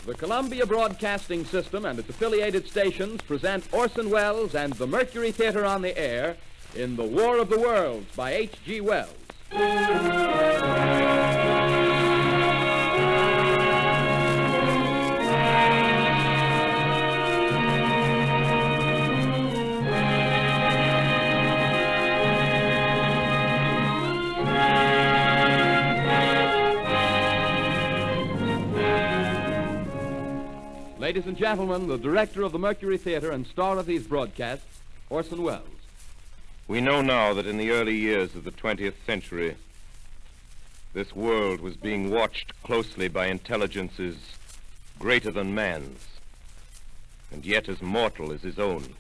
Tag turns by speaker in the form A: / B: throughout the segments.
A: The Columbia Broadcasting System and its affiliated stations present Orson Welles and the Mercury Theater on the air in The War of the Worlds by H.G. Wells. Ladies and gentlemen, the director of the Mercury Theater and star of these broadcasts, Orson Welles.
B: We know now that in the early years of the 20th century, this world was being watched closely by intelligences greater than man's, and yet as mortal as his own.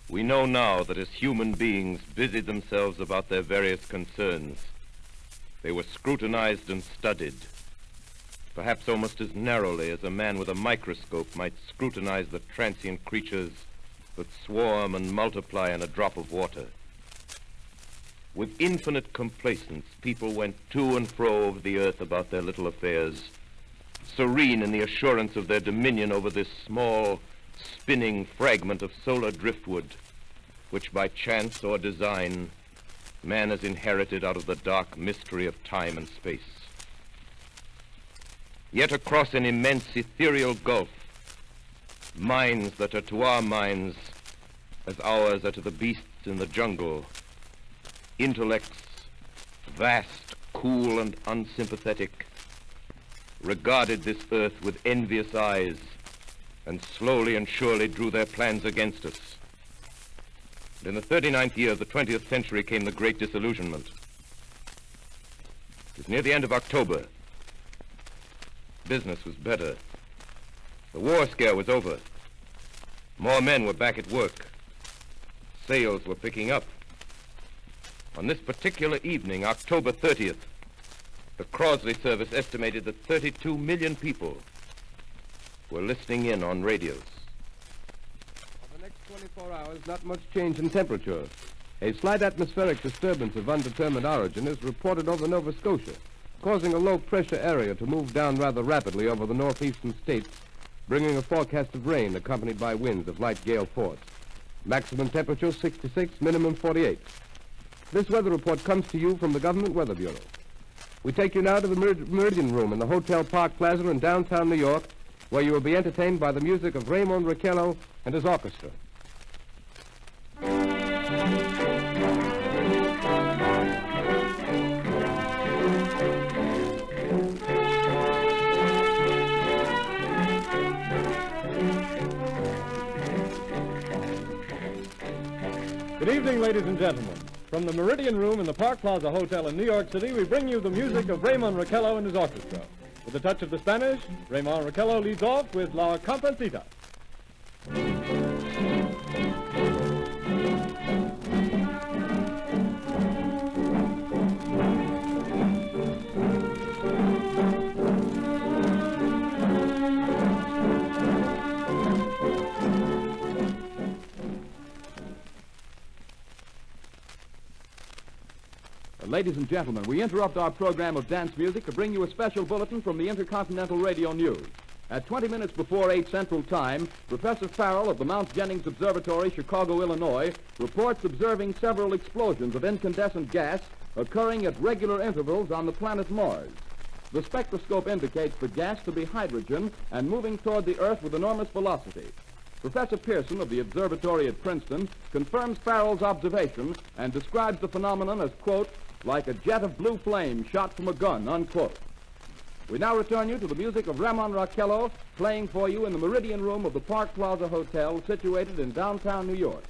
B: We know now that as human beings busied themselves about their various concerns, they were scrutinized and studied, perhaps almost as narrowly as a man with a microscope might scrutinize the transient creatures that swarm and multiply in a drop of water. With infinite complacence, people went to and fro over the earth about their little affairs, serene in the assurance of their dominion over this small, spinning fragment of solar driftwood, which by chance or design, man has inherited out of the dark mystery of time and space. Yet across an immense ethereal gulf, minds that are to our minds as ours are to the beasts in the jungle, intellects vast, cool, and unsympathetic, regarded this earth with envious eyes and slowly and surely drew their plans against us. And in the 39th year of the 20th century came the Great Disillusionment. It was near the end of October. Business was better. The war scare was over. More men were back at work. Sales were picking up. On this particular evening, October 30th, the Crosley service estimated that 32 million people were listening in on radios.
C: For the next 24 hours, not much change in temperature. A slight atmospheric disturbance of undetermined origin is reported over Nova Scotia, causing a low-pressure area to move down rather rapidly over the northeastern states, bringing a forecast of rain accompanied by winds of light gale force. Maximum temperature 66, minimum 48. This weather report comes to you from the Government Weather Bureau. We take you now to the Meridian Room in the Hotel Park Plaza in downtown New York, where you will be entertained by the music of Raymond Raquello and his orchestra.
D: Good evening, ladies and gentlemen. From the Meridian Room in the Park Plaza Hotel in New York City, we bring you the music of Raymond Raquello and his orchestra. With a touch of the Spanish, Raymond Raquello leads off with La Comparsita.
A: Ladies and gentlemen, we interrupt our program of dance music to bring you a special bulletin from the Intercontinental Radio News. At 20 minutes before 8 Central Time, Professor Farrell of the Mount Jennings Observatory, Chicago, Illinois, reports observing several explosions of incandescent gas occurring at regular intervals on the planet Mars. The spectroscope indicates the gas to be hydrogen and moving toward the Earth with enormous velocity. Professor Pearson of the observatory at Princeton confirms Farrell's observation and describes the phenomenon as, quote, like a jet of blue flame shot from a gun, unquote. We now return you to the music of Raymond Raquello, playing for you in the Meridian Room of the Park Plaza Hotel, situated in downtown New York.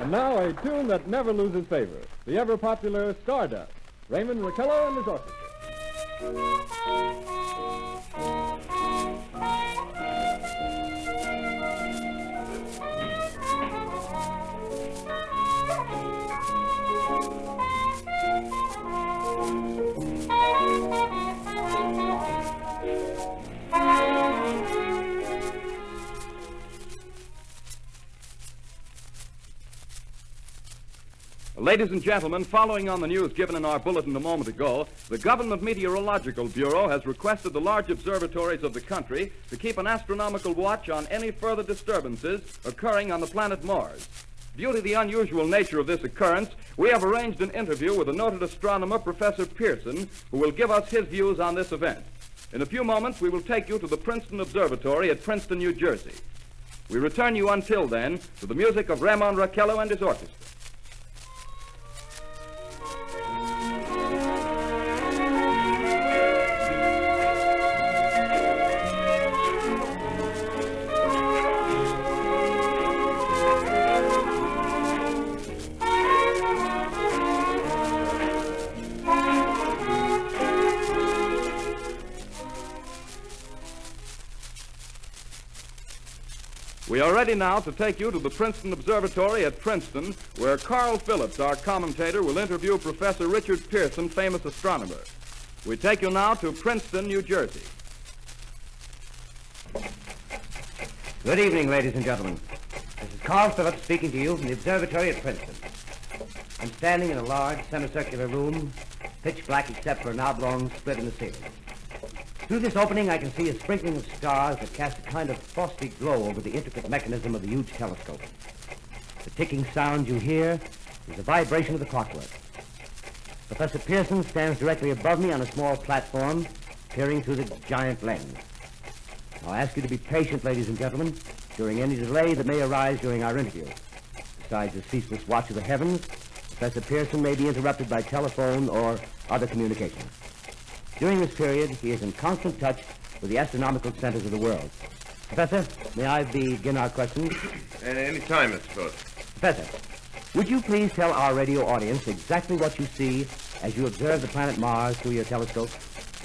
D: And now a tune that never loses favor, the ever-popular Stardust, Raymond Raquello and his orchestra.
A: Ladies and gentlemen, following on the news given in our bulletin a moment ago, the Government Meteorological Bureau has requested the large observatories of the country to keep an astronomical watch on any further disturbances occurring on the planet Mars. Due to the unusual nature of this occurrence, we have arranged an interview with the noted astronomer, Professor Pearson, who will give us his views on this event. In a few moments, we will take you to the Princeton Observatory at Princeton, New Jersey. We return you until then to the music of Ramon Raquello and his orchestra. We are ready now to take you to the Princeton Observatory at Princeton, where Carl Phillips, our commentator, will interview Professor Richard Pearson, famous astronomer. We take you now to Princeton, New Jersey.
E: Good evening, ladies and gentlemen. This is Carl Phillips speaking to you from the observatory at Princeton. I'm standing in a large semicircular room, pitch black except for an oblong split in the ceiling. Through this opening, I can see a sprinkling of stars that cast a kind of frosty glow over the intricate mechanism of the huge telescope. The ticking sound you hear is the vibration of the clockwork. Professor Pearson stands directly above me on a small platform, peering through the giant lens. I'll ask you to be patient, ladies and gentlemen, during any delay that may arise during our interview. Besides the ceaseless watch of the heavens, Professor Pearson may be interrupted by telephone or other communication. During this period, he is in constant touch with the astronomical centers of the world. Professor, may I begin our questions?
B: Any time, Mr. Phillips.
E: Professor, would you please tell our radio audience exactly what you see as you observe the planet Mars through your telescope?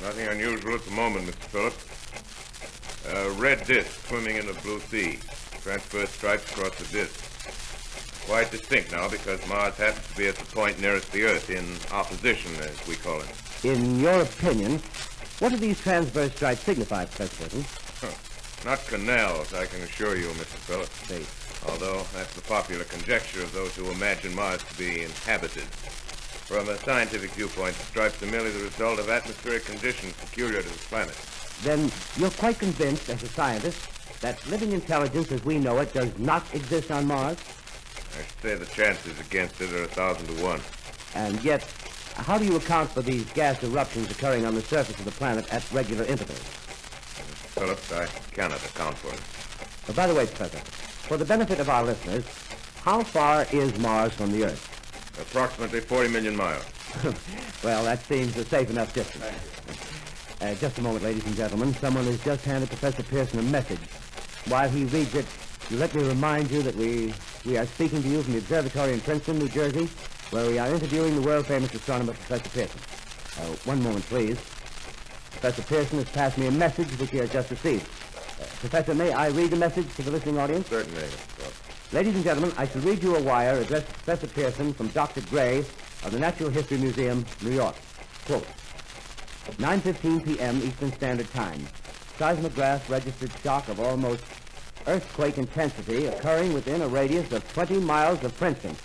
B: Nothing unusual at the moment, Mr. Phillips. A red disk swimming in the blue sea. Transverse stripes across the disk. Quite distinct now because Mars happens to be at the point nearest the Earth, in opposition, as we call it.
E: In your opinion, what do these transverse stripes signify, Professor Pearson?
B: Not canals, I can assure you, Mr. Phillips.
E: See.
B: Although that's the popular conjecture of those who imagine Mars to be inhabited. From a scientific viewpoint, the stripes are merely the result of atmospheric conditions peculiar to the planet.
E: Then you're quite convinced, as a scientist, that living intelligence as we know it does not exist on Mars?
B: I should say the chances against it are 1,000 to 1.
E: And yet, how do you account for these gas eruptions occurring on the surface of the planet at regular intervals?
B: Phillips, I cannot account for it.
E: By the way, Professor, for the benefit of our listeners, how far is Mars from the Earth?
B: Approximately 40 million miles.
E: Well, that seems a safe enough distance. Just a moment, ladies and gentlemen. Someone has just handed Professor Pearson a message. While he reads it, let me remind you that we are speaking to you from the observatory in Princeton, New Jersey, where we are interviewing the world-famous astronomer, Professor Pearson. One moment, please. Professor Pearson has passed me a message which he has just received. Professor, may I read the message to the listening audience?
B: Certainly, Mr. Phillips.
E: Ladies and gentlemen, I shall read you a wire addressed to Professor Pearson from Dr. Gray of the Natural History Museum, New York. Quote, 9:15 p.m. Eastern Standard Time. Seismograph registered shock of almost earthquake intensity occurring within a radius of 20 miles of Princeton.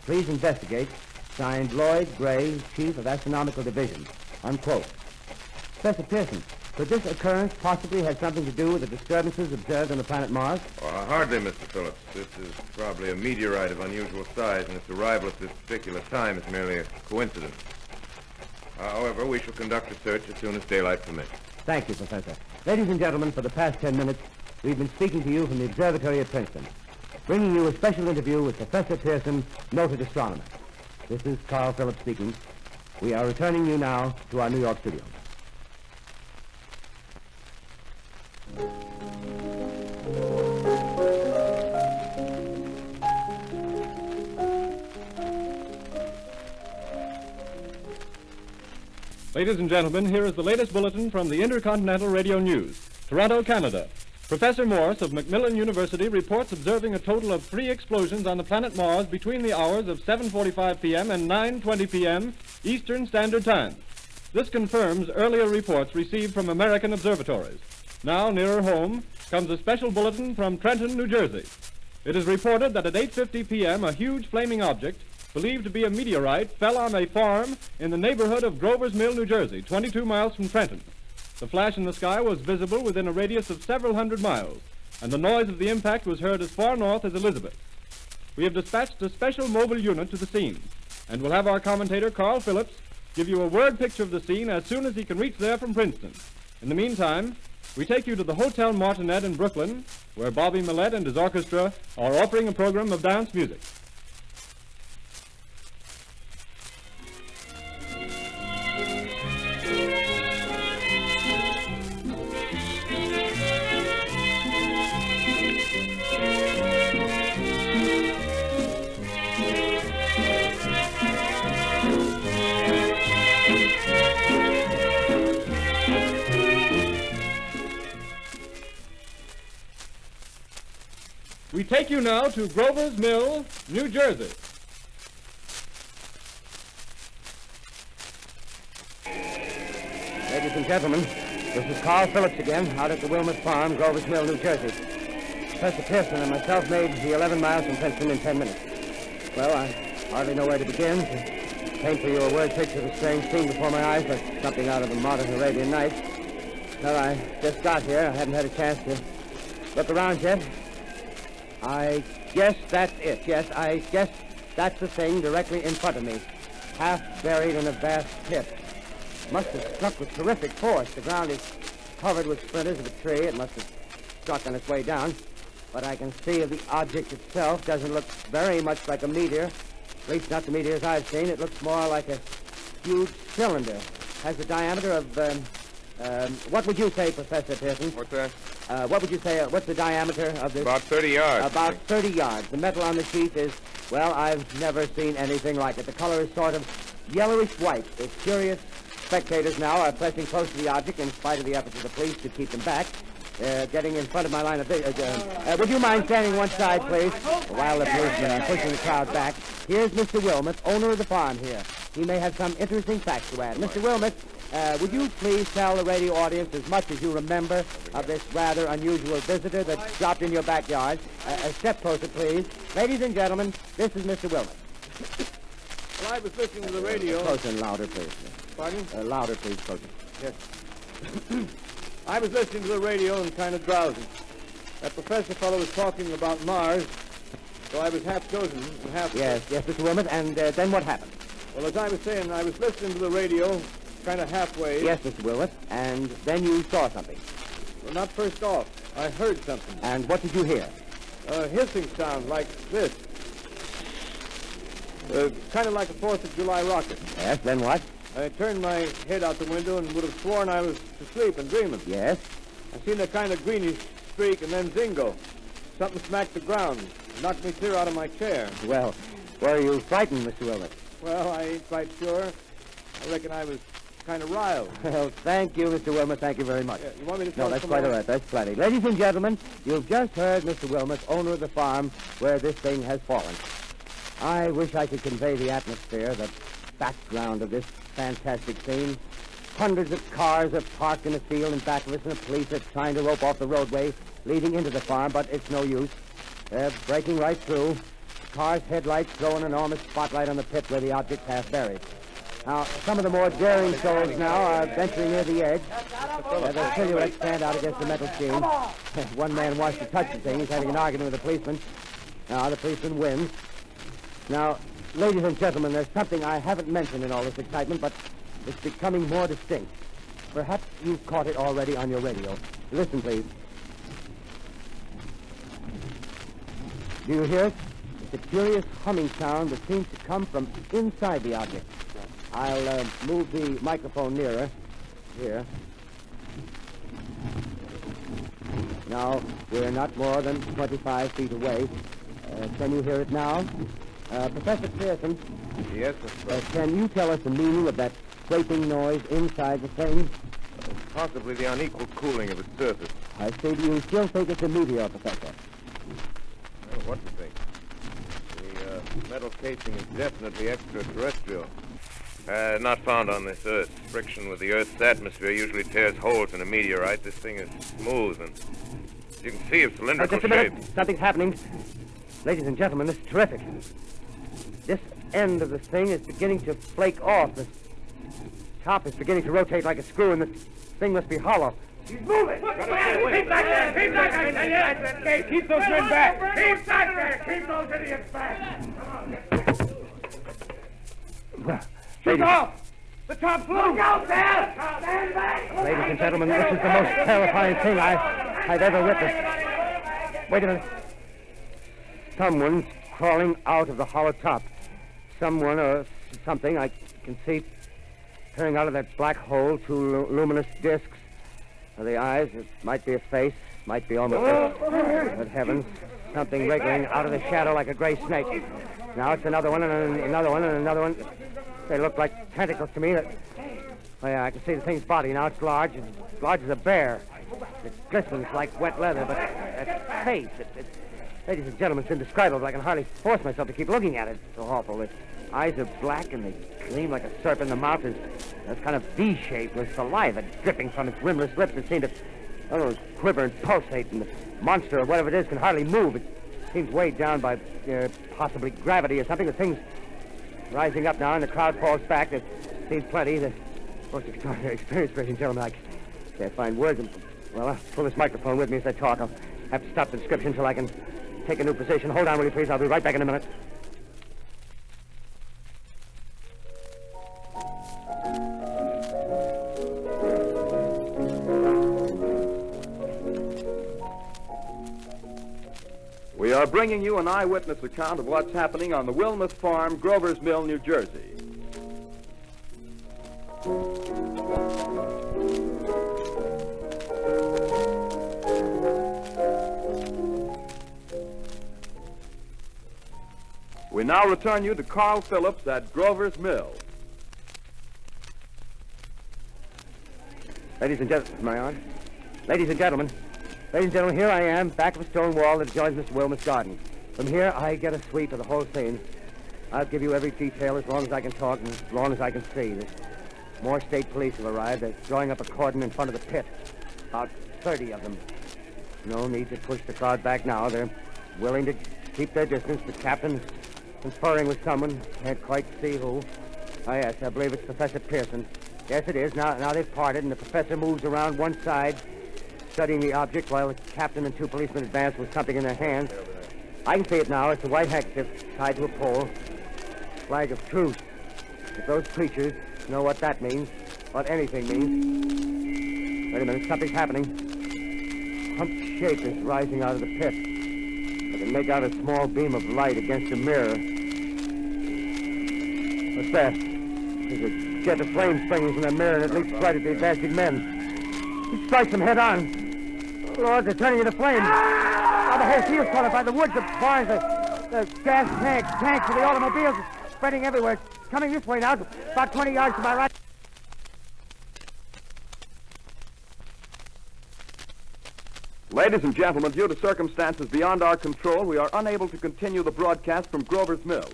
E: Please investigate. Signed, Lloyd Gray, Chief of Astronomical Division. Unquote. Professor Pearson, could this occurrence possibly have something to do with the disturbances observed on the planet Mars?
B: Hardly, Mr. Phillips. This is probably a meteorite of unusual size, and its arrival at this particular time is merely a coincidence. However, we shall conduct a search as soon as daylight permits.
E: Thank you, Professor. Ladies and gentlemen, for the past 10 minutes, we've been speaking to you from the observatory at Princeton, bringing you a special interview with Professor Pearson, noted astronomer. This is Carl Phillips speaking. We are returning you now to our New York studio.
D: Ladies and gentlemen, here is the latest bulletin from the Intercontinental Radio News. Toronto, Canada. Professor Morse of Macmillan University reports observing a total of 3 explosions on the planet Mars between the hours of 7:45 p.m. and 9:20 p.m. Eastern Standard Time. This confirms earlier reports received from American observatories. Now, nearer home, comes a special bulletin from Trenton, New Jersey. It is reported that at 8:50 p.m. a huge flaming object, believed to be a meteorite, fell on a farm in the neighborhood of Grover's Mill, New Jersey, 22 miles from Trenton. The flash in the sky was visible within a radius of several hundred miles, and the noise of the impact was heard as far north as Elizabeth. We have dispatched a special mobile unit to the scene, and we'll have our commentator, Carl Phillips, give you a word picture of the scene as soon as he can reach there from Princeton. In the meantime, we take you to the Hotel Martinet in Brooklyn, where Bobby Millett and his orchestra are offering a program of dance music. We take you now to Grover's Mill, New Jersey.
E: Ladies and gentlemen, this is Carl Phillips again, out at the Wilmot Farm, Grover's Mill, New Jersey. Professor Pearson and myself made the 11 miles from Princeton in 10 minutes. Well, I hardly know where to begin. To paint for you a word picture of a strange scene before my eyes, like something out of a modern Arabian Nights. Well, I just got here. I haven't had a chance to look around yet. I guess that's it. Yes, I guess that's the thing directly in front of me, half buried in a vast pit. Must have struck with terrific force. The ground is covered with splinters of a tree. It must have struck on its way down. But I can see the object itself doesn't look very much like a meteor. At least not the meteors I've seen. It looks more like a huge cylinder. Has a diameter of, what would you say, Professor Pearson?
B: What's that?
E: What would you say, what's the diameter of this?
B: About 30 yards.
E: About 30 yards. The metal on the sheath is, well, I've never seen anything like it. The color is sort of yellowish white. The curious spectators now are pressing close to the object in spite of the efforts of the police to keep them back. Getting in front of my line of vision. Would you mind standing one side, please? While the policemen are pushing the crowd back. Here's Mr. Wilmot, owner of the farm here. He may have some interesting facts to add. Mr. Wilmot, would you please tell the radio audience as much as you remember of this rather unusual visitor that dropped in your backyard? A step closer, please. Ladies and gentlemen, this is Mr. Wilmot.
A: Well, I was listening to the radio.
E: Closer and louder, please.
A: Pardon?
E: Louder, please, closer.
A: Yes. I was listening to the radio and kind of drowsy. That professor fellow was talking about Mars, so I was half chosen and half...
E: Yes, Mr. Wilmot, and then what happened?
A: Well, as I was saying, I was listening to the radio, kind of halfway.
E: Yes, Mr. Wilmot, and then you saw something.
A: Well, not first off. I heard something.
E: And what did you hear?
A: A hissing sound like this. Kind of like a 4th of July rocket.
E: Yes, then what?
A: I turned my head out the window and would have sworn I was asleep and dreaming.
E: Yes?
A: I seen a kind of greenish streak and then zingo. Something smacked the ground, knocked me clear out of my chair.
E: Well, were you frightened, Mr. Wilmot?
A: Well, I ain't quite sure. I reckon I was kind of riled.
E: Well, thank you, Mr. Wilmot. Thank you very much.
A: Yeah, you want me to tell
E: No, that's
A: some
E: quite
A: more?
E: all right. That's plenty. Ladies and gentlemen, you've just heard Mr. Wilmot, owner of the farm where this thing has fallen. I wish I could convey the atmosphere, the background of this fantastic scene. Hundreds of cars are parked in a field in back of us, and the police are trying to rope off the roadway leading into the farm, but it's no use. They're breaking right through. The car's headlights throw an enormous spotlight on the pit where the object's half buried. Now, some of the more daring souls now are venturing near the edge. Their silhouettes stand out against the metal sheen. One man wants to touch the thing. He's having an argument with the policeman. Now, the policeman wins. Now, ladies and gentlemen, there's something I haven't mentioned in all this excitement, but it's becoming more distinct. Perhaps you've caught it already on your radio. Listen, please. Do you hear it? It's a curious humming sound that seems to come from inside the object. I'll move the microphone nearer. Here. Now, we're not more than 25 feet away. Can you hear it now? Professor Pearson.
B: Yes, sir.
E: Can you tell us the meaning of that scraping noise inside the thing?
B: Possibly the unequal cooling of its surface.
E: I say, do you still think it's a meteor, Professor?
B: Well, what to think? The metal casing is definitely extraterrestrial. Not found on this Earth. Friction with the Earth's atmosphere usually tears holes in a meteorite. This thing is smooth, and you can see its cylindrical
E: Just a minute.
B: shape.
E: Something's happening. Ladies and gentlemen, this is terrific. This end of the thing is beginning to flake off. The top is beginning to rotate like a screw, and the thing must be hollow.
F: He's moving! Keep back there! Keep back there! Keep those men back! Keep back there! Keep those idiots back! Come on. Shoot off! The top's loose! Look out there! Stand back!
E: Ladies and gentlemen, this is the most terrifying thing I've ever witnessed. Wait a minute. Someone's crawling out of the hollow top. Someone or something, I can see peering out of that black hole, two luminous discs. The eyes, it might be a face, might be almost... But heavens, something wriggling out of the shadow like a gray snake. Now it's another one, and another one, and another one. They look like tentacles to me. Oh, yeah, I can see the thing's body. Now it's large as a bear. It glistens like wet leather, but that face, ladies and gentlemen, it's indescribable. I can hardly force myself to keep looking at it. It's so awful. The eyes are black, and they gleam like a serpent. The mouth is kind of V-shaped with saliva dripping from its rimless lips that seem to, I don't know, quiver and pulsate, and the monster or whatever it is can hardly move. It seems weighed down by possibly gravity or something. The thing's rising up now, and the crowd falls back. There seems plenty. The most extraordinary experience, ladies and gentlemen. I can't find words. Well, I'll pull this microphone with me as I talk. I'll have to stop the description until I can take a new position. Hold on, will you please? I'll be right back in a minute.
A: We are bringing you an eyewitness account of what's happening on the Wilmuth Farm, Grover's Mill, New Jersey. We now return you to Carl Phillips at Grover's Mill.
E: Ladies and gentlemen, am I on? Ladies and gentlemen, here I am, back of a stone wall that adjoins Mr. Wilmuth's garden. From here, I get a sweep of the whole scene. I'll give you every detail as long as I can talk and as long as I can see. More state police have arrived. They're drawing up a cordon in front of the pit. About 30 of them. No need to push the crowd back now. They're willing to keep their distance. The captain's conferring with someone. Can't quite see who. Oh, yes, I believe it's Professor Pearson. Yes, it is. Now they've parted, and the professor moves around one side, studying the object while the captain and two policemen advance with something in their hands. I can see it now. It's a white handkerchief tied to a pole. Flag of truce. If those creatures know what that means, what anything means. Wait a minute, something's happening. Humped shape is rising out of the pit. I can make out a small beam of light against a mirror. What's that? There's a jet of flame springing from the mirror, and it leaps right at the advancing men. He strikes them head on. Lord, they're turning into flames. Now the whole field's caught up by the woods, the barns, the gas tanks of the automobiles spreading everywhere. It's coming this way now, about 20 yards to my right.
A: Ladies and gentlemen, due to circumstances beyond our control, we are unable to continue the broadcast from Grover's Mill.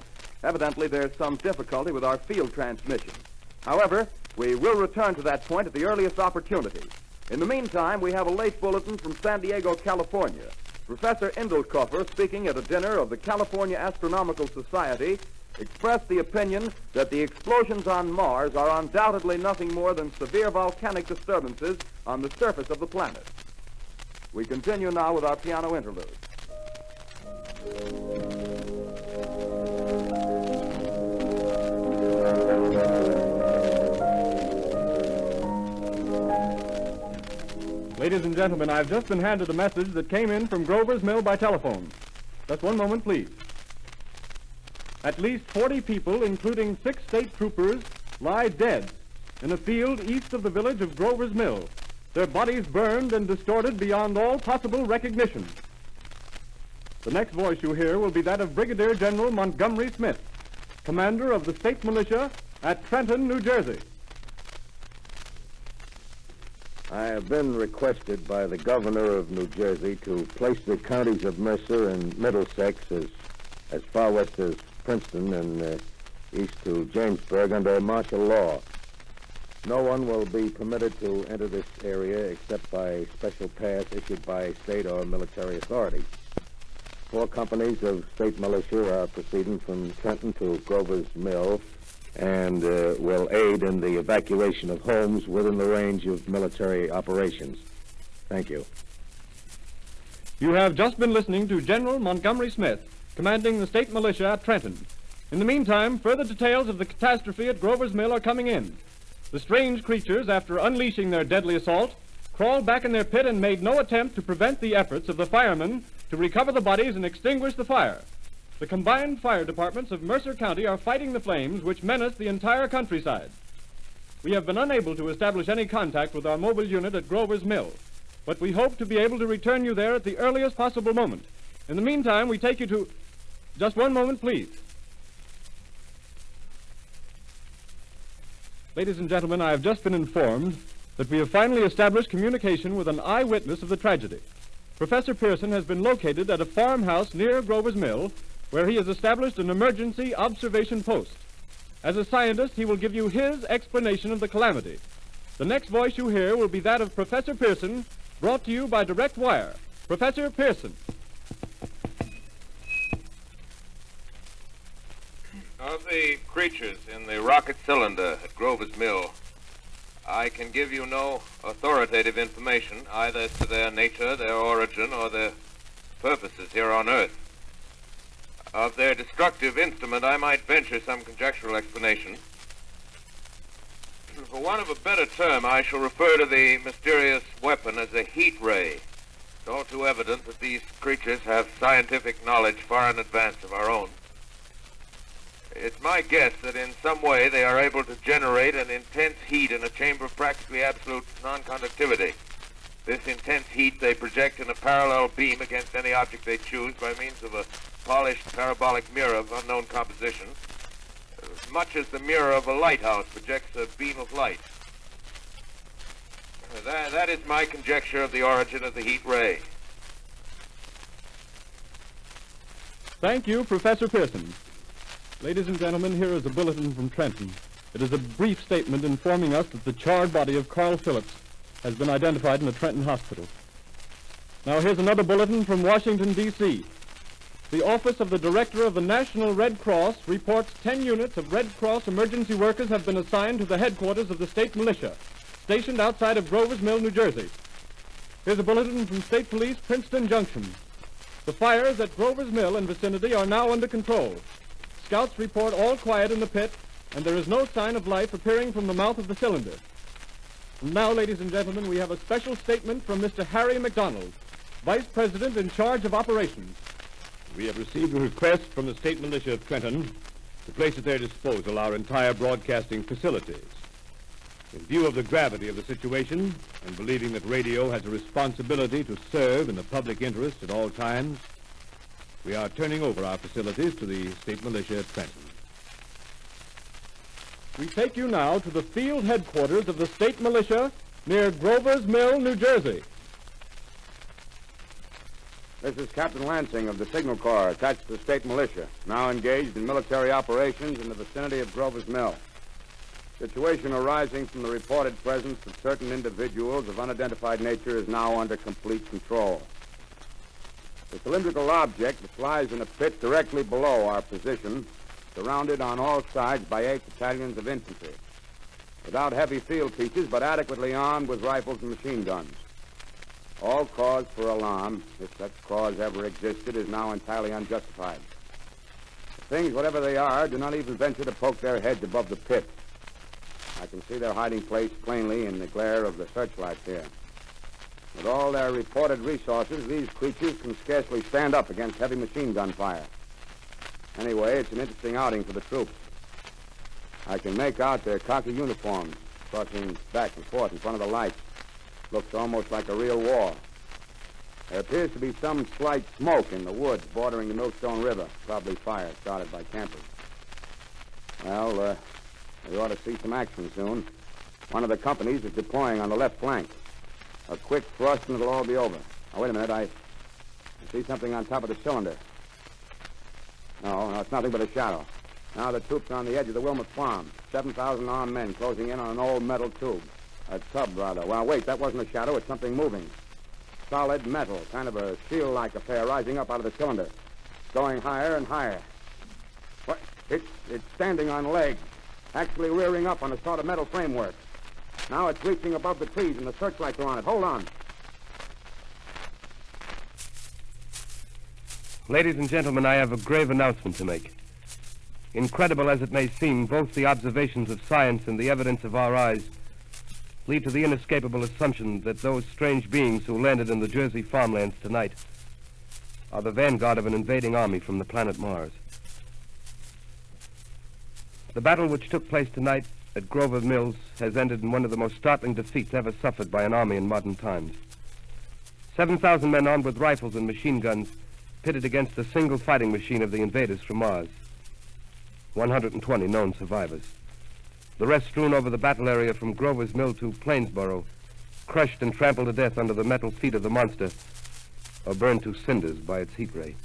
A: Evidently, there's some difficulty with our field transmission. However, we will return to that point at the earliest opportunity. In the meantime, we have a late bulletin from San Diego, California. Professor Indelkoffer, speaking at a dinner of the California Astronomical Society, expressed the opinion that the explosions on Mars are undoubtedly nothing more than severe volcanic disturbances on the surface of the planet. We continue now with our piano interlude.
D: Ladies and gentlemen, I've just been handed a message that came in from Grover's Mill by telephone. Just one moment, please. At least 40 people, including 6 state troopers, lie dead in a field east of the village of Grover's Mill. Their bodies burned and distorted beyond all possible recognition. The next voice you hear will be that of Brigadier General Montgomery Smith, commander of the state militia at Trenton, New Jersey.
G: I have been requested by the governor of New Jersey to place the counties of Mercer and Middlesex as far west as Princeton and east to Jamesburg under martial law. No one will be permitted to enter this area except by special pass issued by state or military authorities. 4 companies of state militia are proceeding from Trenton to Grover's Mill and will aid in the evacuation of homes within the range of military operations. Thank you.
D: You have just been listening to General Montgomery Smith, commanding the state militia at Trenton. In the meantime, further details of the catastrophe at Grover's Mill are coming in. The strange creatures, after unleashing their deadly assault, crawled back in their pit and made no attempt to prevent the efforts of the firemen to recover the bodies and extinguish the fire. The combined fire departments of Mercer County are fighting the flames which menace the entire countryside. We have been unable to establish any contact with our mobile unit at Grover's Mill, but we hope to be able to return you there at the earliest possible moment. In the meantime, we take you to... Just one moment, please. Ladies and gentlemen, I have just been informed that we have finally established communication with an eyewitness of the tragedy. Professor Pearson has been located at a farmhouse near Grover's Mill, where he has established an emergency observation post. As a scientist, he will give you his explanation of the calamity. The next voice you hear will be that of Professor Pearson, brought to you by direct wire. Professor Pearson.
B: Of the creatures in the rocket cylinder at Grover's Mill, I can give you no authoritative information either as to their nature, their origin, or their purposes here on Earth. Of their destructive instrument, I might venture some conjectural explanation. For want of a better term, I shall refer to the mysterious weapon as a heat ray. It's all too evident that these creatures have scientific knowledge far in advance of our own. It's my guess that in some way they are able to generate an intense heat in a chamber of practically absolute non-conductivity. This intense heat they project in a parallel beam against any object they choose by means of a polished parabolic mirror of unknown composition, much as the mirror of a lighthouse projects a beam of light. That is my conjecture of the origin of the heat ray.
D: Thank you, Professor Pearson. Ladies and gentlemen, here is a bulletin from Trenton. It is a brief statement informing us that the charred body of Carl Phillips has been identified in the Trenton Hospital. Now here's another bulletin from Washington, D.C. The Office of the Director of the National Red Cross reports 10 units of Red Cross emergency workers have been assigned to the headquarters of the state militia, stationed outside of Grover's Mill, New Jersey. Here's a bulletin from State Police, Princeton Junction. The fires at Grover's Mill and vicinity are now under control. Scouts report all quiet in the pit, and there is no sign of life appearing from the mouth of the cylinder. And now, ladies and gentlemen, we have a special statement from Mr. Harry McDonald, Vice President in charge of operations.
H: We have received a request from the state militia of Trenton to place at their disposal our entire broadcasting facilities. In view of the gravity of the situation, and believing that radio has a responsibility to serve in the public interest at all times, we are turning over our facilities to the state militia at Trenton.
D: We take you now to the field headquarters of the state militia near Grover's Mill, New Jersey.
I: This is Captain Lansing of the Signal Corps, attached to the state militia, now engaged in military operations in the vicinity of Grover's Mill. Situation arising from the reported presence of certain individuals of unidentified nature is now under complete control. The cylindrical object which lies in a pit directly below our position, surrounded on all sides by 8 battalions of infantry, without heavy field pieces, but adequately armed with rifles and machine guns. All cause for alarm, if such cause ever existed, is now entirely unjustified. The things, whatever they are, do not even venture to poke their heads above the pit. I can see their hiding place plainly in the glare of the searchlights here. With all their reported resources, these creatures can scarcely stand up against heavy machine gun fire. Anyway, it's an interesting outing for the troops. I can make out their khaki uniforms crossing back and forth in front of the lights. Looks almost like a real war. There appears to be some slight smoke in the woods bordering the Millstone River. Probably fire started by campers. Well, we ought to see some action soon. One of the companies is deploying on the left flank. A quick thrust and it'll all be over. Now, wait a minute. I see something on top of the cylinder. No, it's nothing but a shadow. Now the troops are on the edge of the Wilmot Farm. 7,000 armed men closing in on an old metal tube. A tub, rather. Well, wait, that wasn't a shadow. It's something moving. Solid metal, kind of a shield-like affair rising up out of the cylinder. Going higher and higher. What? It's standing on legs, actually rearing up on a sort of metal framework. Now it's reaching above the trees, and the searchlights are on it. Hold on.
C: Ladies and gentlemen, I have a grave announcement to make. Incredible as it may seem, both the observations of science and the evidence of our eyes lead to the inescapable assumption that those strange beings who landed in the Jersey farmlands tonight are the vanguard of an invading army from the planet Mars. The battle which took place tonight at Grover Mills has ended in one of the most startling defeats ever suffered by an army in modern times. 7,000 men armed with rifles and machine guns pitted against a single fighting machine of the invaders from Mars. 120 known survivors. The rest strewn over the battle area from Grover's Mill to Plainsboro, crushed and trampled to death under the metal feet of the monster, or burned to cinders by its heat ray.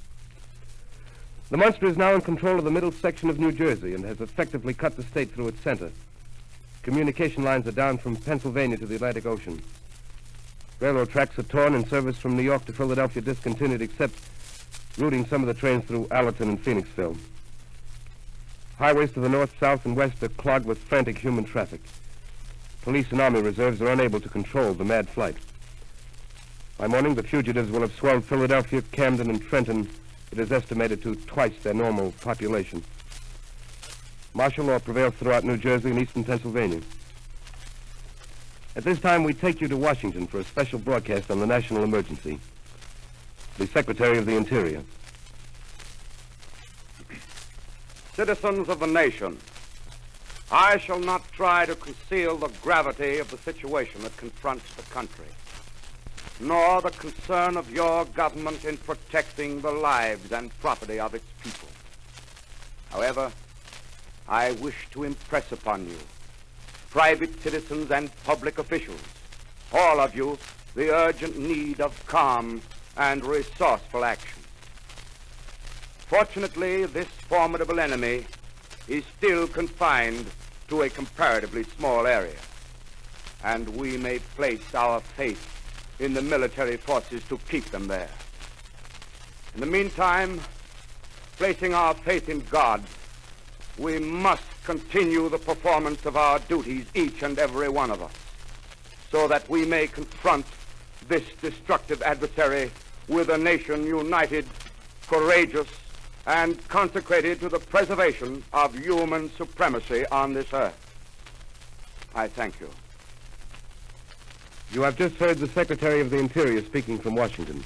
C: The monster is now in control of the middle section of New Jersey and has effectively cut the state through its center. Communication lines are down from Pennsylvania to the Atlantic Ocean. Railroad tracks are torn and service from New York to Philadelphia discontinued, except routing some of the trains through Allerton and Phoenixville. Highways to the north, south, and west are clogged with frantic human traffic. Police and army reserves are unable to control the mad flight. By morning, the fugitives will have swelled Philadelphia, Camden, and Trenton, it is estimated, to twice their normal population. Martial law prevails throughout New Jersey and eastern Pennsylvania. At this time, we take you to Washington for a special broadcast on the national emergency. The Secretary of the Interior.
I: Citizens of the nation, I shall not try to conceal the gravity of the situation that confronts the country, nor the concern of your government in protecting the lives and property of its people. However, I wish to impress upon you, private citizens and public officials, all of you, the urgent need of calm and resourceful action. Fortunately, this formidable enemy is still confined to a comparatively small area, and we may place our faith in the military forces to keep them there. In the meantime, placing our faith in God, we must continue the performance of our duties, each and every one of us, so that we may confront this destructive adversary with a nation united, courageous, and consecrated to the preservation of human supremacy on this earth. I thank you.
C: You have just heard the Secretary of the Interior speaking from Washington.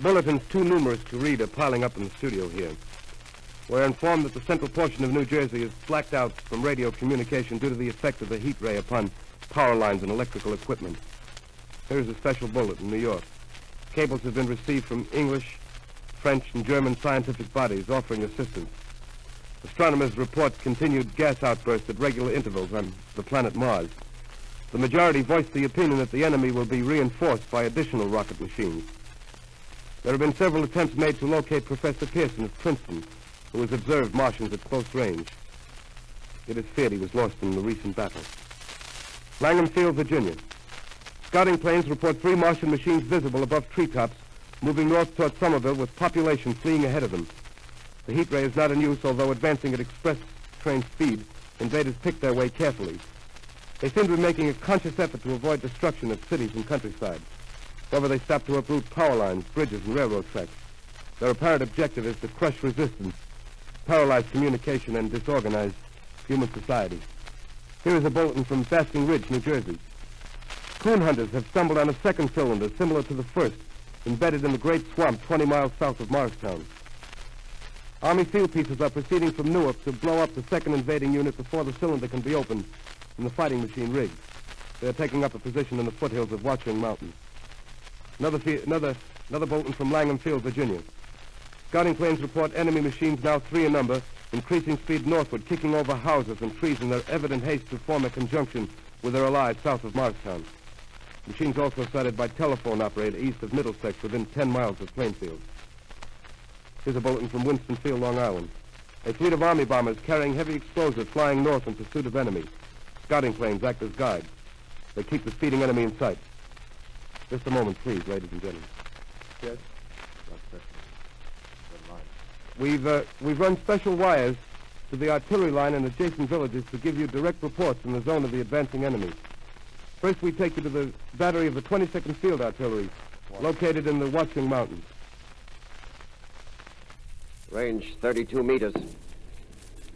C: Bulletins too numerous to read are piling up in the studio here. We're informed that the central portion of New Jersey is blacked out from radio communication due to the effect of the heat ray upon power lines and electrical equipment. Here's a special bulletin in New York. Cables have been received from English, French, and German scientific bodies offering assistance. Astronomers report continued gas outbursts at regular intervals on the planet Mars. The majority voiced the opinion that the enemy will be reinforced by additional rocket machines. There have been several attempts made to locate Professor Pearson of Princeton, who has observed Martians at close range. It is feared he was lost in the recent battle. Langham Field, Virginia. Scouting planes report 3 Martian machines visible above treetops, moving north toward Somerville with population fleeing ahead of them. The heat ray is not in use, although advancing at express train speed, invaders pick their way carefully. They seem to be making a conscious effort to avoid destruction of cities and countryside. However, they stop to uproot power lines, bridges, and railroad tracks. Their apparent objective is to crush resistance, paralyze communication, and disorganize human society. Here is a bulletin from Basking Ridge, New Jersey. Coon hunters have stumbled on a second cylinder similar to the first, embedded in the great swamp 20 miles south of Morristown. Army field pieces are proceeding from Newark to blow up the second invading unit before the cylinder can be opened and the fighting machine rigged. They are taking up a position in the foothills of Watchung Mountain. Another bulletin from Langham Field, Virginia. Scouting planes report enemy machines, now 3 in number, increasing speed northward, kicking over houses and trees in their evident haste to form a conjunction with their allies south of Morristown. Machines also sighted by telephone operator east of Middlesex within 10 miles of Plainfield. Here's a bulletin from Winston-Field, Long Island. A fleet of Army bombers carrying heavy explosives flying north in pursuit of enemy. Scouting planes act as guides. They keep the speeding enemy in sight. Just a moment, please, ladies and gentlemen.
D: Yes?
C: We've run special wires to the artillery line and adjacent villages to give you direct reports in the zone of the advancing enemy. First, we take you to the battery of the 22nd Field Artillery, located in the Watchung Mountains.
J: Range 32 meters.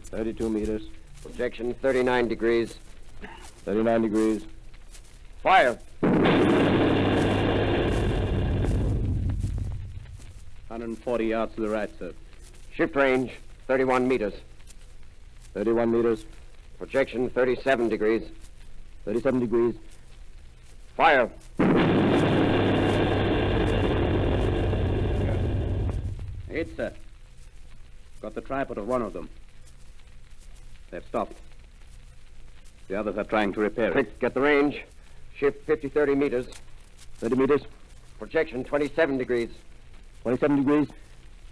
G: 32 meters.
J: Projection 39 degrees.
G: 39 degrees.
J: Fire!
G: 140 yards to the right, sir.
J: Shift range 31 meters.
G: 31 meters.
J: Projection 37 degrees.
G: 37 degrees.
J: Fire!
G: 8, sir. Got the tripod of one of them. They've stopped. The others are trying to repair it.
J: Quick, get the range. Shift 50-30 meters.
G: 30 meters.
J: Projection 27 degrees.
G: 27 degrees.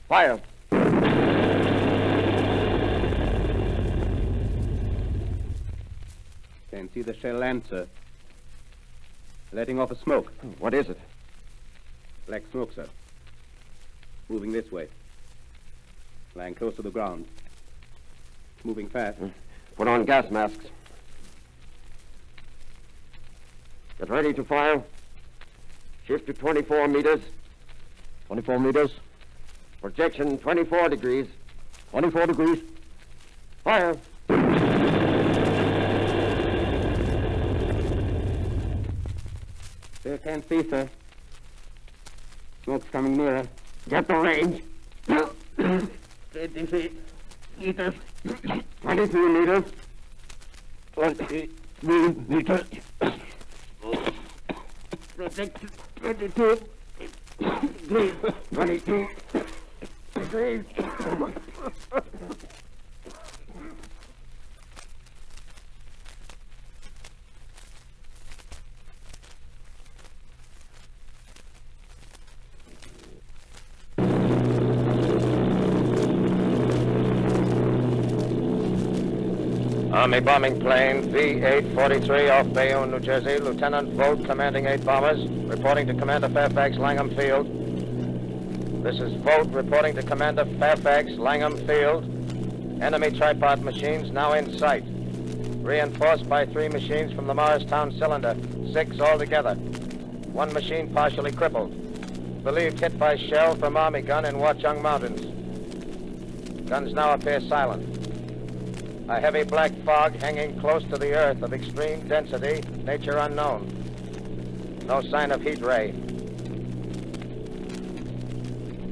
J: Fire!
G: Can't see the shell land, sir. Letting off a smoke.
J: What is it?
G: Black smoke, sir. Moving this way. Lying close to the ground. Moving fast.
J: Put on gas masks. Get ready to fire. Shift to 24 meters.
G: 24 meters.
J: Projection 24 degrees.
G: 24 degrees.
J: Fire!
G: Still can't see, sir. Smoke's coming nearer.
J: Get the range.
G: 20 feet. Meters.
J: 23 meters.
G: 23 meters. Projection 22 degrees.
J: 22 degrees.
B: Army bombing plane V-843 off Bayonne, New Jersey. Lieutenant Vogt, commanding 8 bombers, reporting to Commander Fairfax, Langham Field. This is Vogt reporting to Commander Fairfax, Langham Field. Enemy tripod machines now in sight. Reinforced by 3 machines from the Morristown cylinder, 6 altogether. 1 machine partially crippled. Believed hit by shell from Army gun in Watchung Mountains. Guns now appear silent. A heavy black fog hanging close to the earth of extreme density, nature unknown. No sign of heat ray.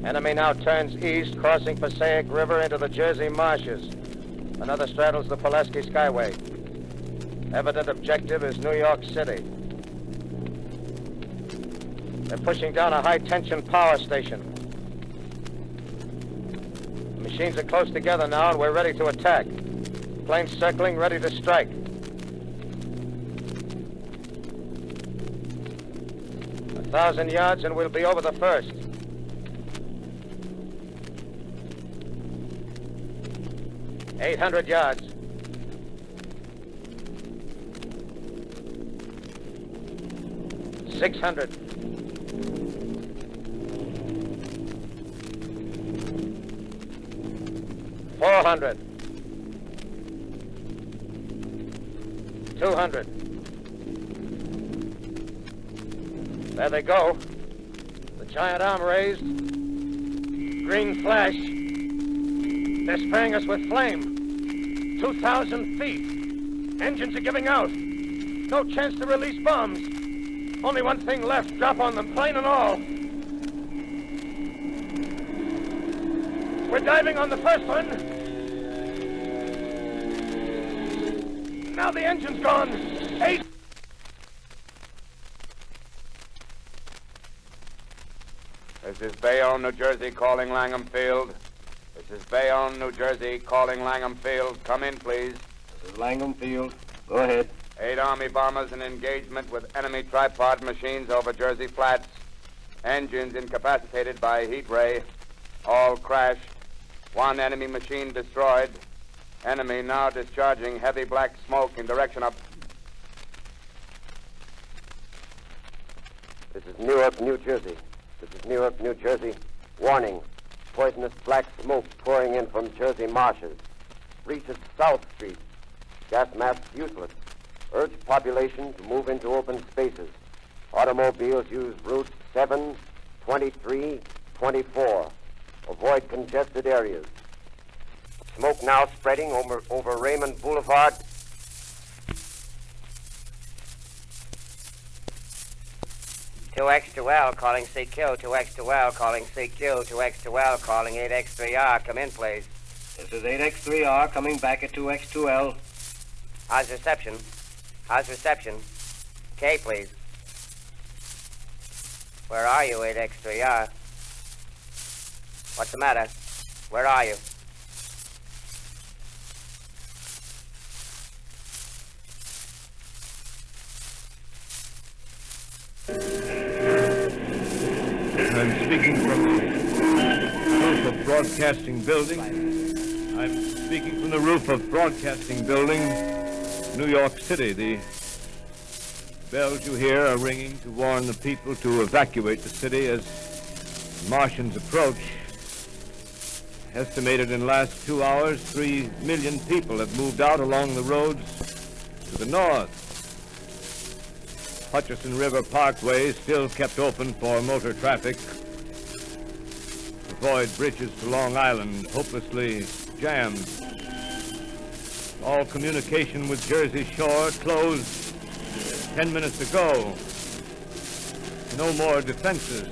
B: Enemy now turns east, crossing Passaic River into the Jersey marshes. Another straddles the Pulaski Skyway. Evident objective is New York City. They're pushing down a high-tension power station. The machines are close together now, and we're ready to attack. Planes circling, ready to strike. A 1,000 yards and we'll be over the first. $800 yards. $600. $400. 200. There they go. The giant arm raised. Green flash. They're spraying us with flame. 2,000 feet. Engines are giving out. No chance to release bombs. Only one thing left. Drop on them, plane and all. We're diving on the first one. Now the engine's gone. 8.
I: This is Bayonne, New Jersey, calling Langham Field. This is Bayonne, New Jersey, calling Langham Field. Come in, please.
G: This is Langham Field. Go ahead.
I: 8 Army bombers in engagement with enemy tripod machines over Jersey Flats. Engines incapacitated by heat ray. All crashed. 1 enemy machine destroyed. Enemy now discharging heavy black smoke in direction of...
J: This is Newark, New Jersey. This is Newark, New Jersey. Warning. Poisonous black smoke pouring in from Jersey marshes. Reaches South Street. Gas masks useless. Urge population to move into open spaces. Automobiles use routes 7, 23, 24. Avoid congested areas. Smoke now spreading over Raymond Boulevard.
E: L calling CQ, 2X2L calling CQ, 2X2L calling 8X3R. Come in, please.
K: This is 8X3R coming back at 2X2L.
E: How's reception? How's reception? K, please. Where are you, 8X3R? What's the matter? Where are you?
H: I'm speaking from the roof of Broadcasting Building. I'm speaking from the roof of Broadcasting Building, New York City. The bells you hear are ringing to warn the people to evacuate the city as Martians approach. Estimated in the last 2 hours, 3 million people have moved out along the roads to the north. Hutchison River Parkway is still kept open for motor traffic. Avoid bridges to Long Island, hopelessly jammed. All communication with Jersey Shore closed 10 minutes ago. No more defenses.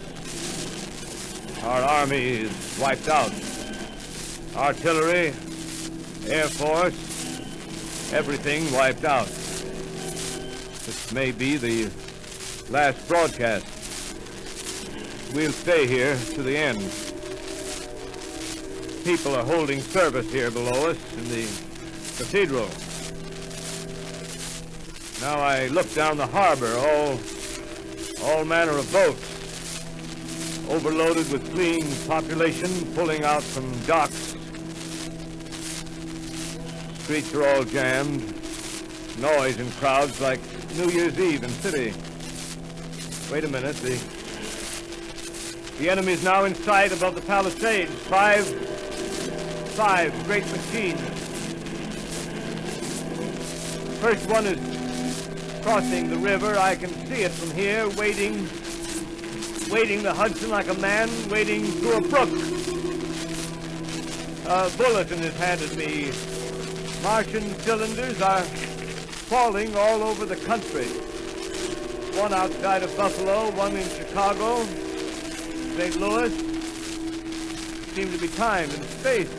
H: Our army is wiped out. Artillery, Air Force, everything wiped out. This may be the last broadcast. We'll stay here to the end. People are holding service here below us in the cathedral. Now I look down the harbor, all manner of boats, overloaded with fleeing population pulling out from docks. Streets are all jammed. Noise and crowds like New Year's Eve in city. Wait a minute, the enemy's now in sight above the Palisades. Five great machines. First one is crossing the river. I can see it from here, wading the Hudson like a man wading through a brook. A bulletin is handed me. Martian cylinders are falling all over the country. One outside of Buffalo, one in Chicago, St. Louis. Seem to be time and space.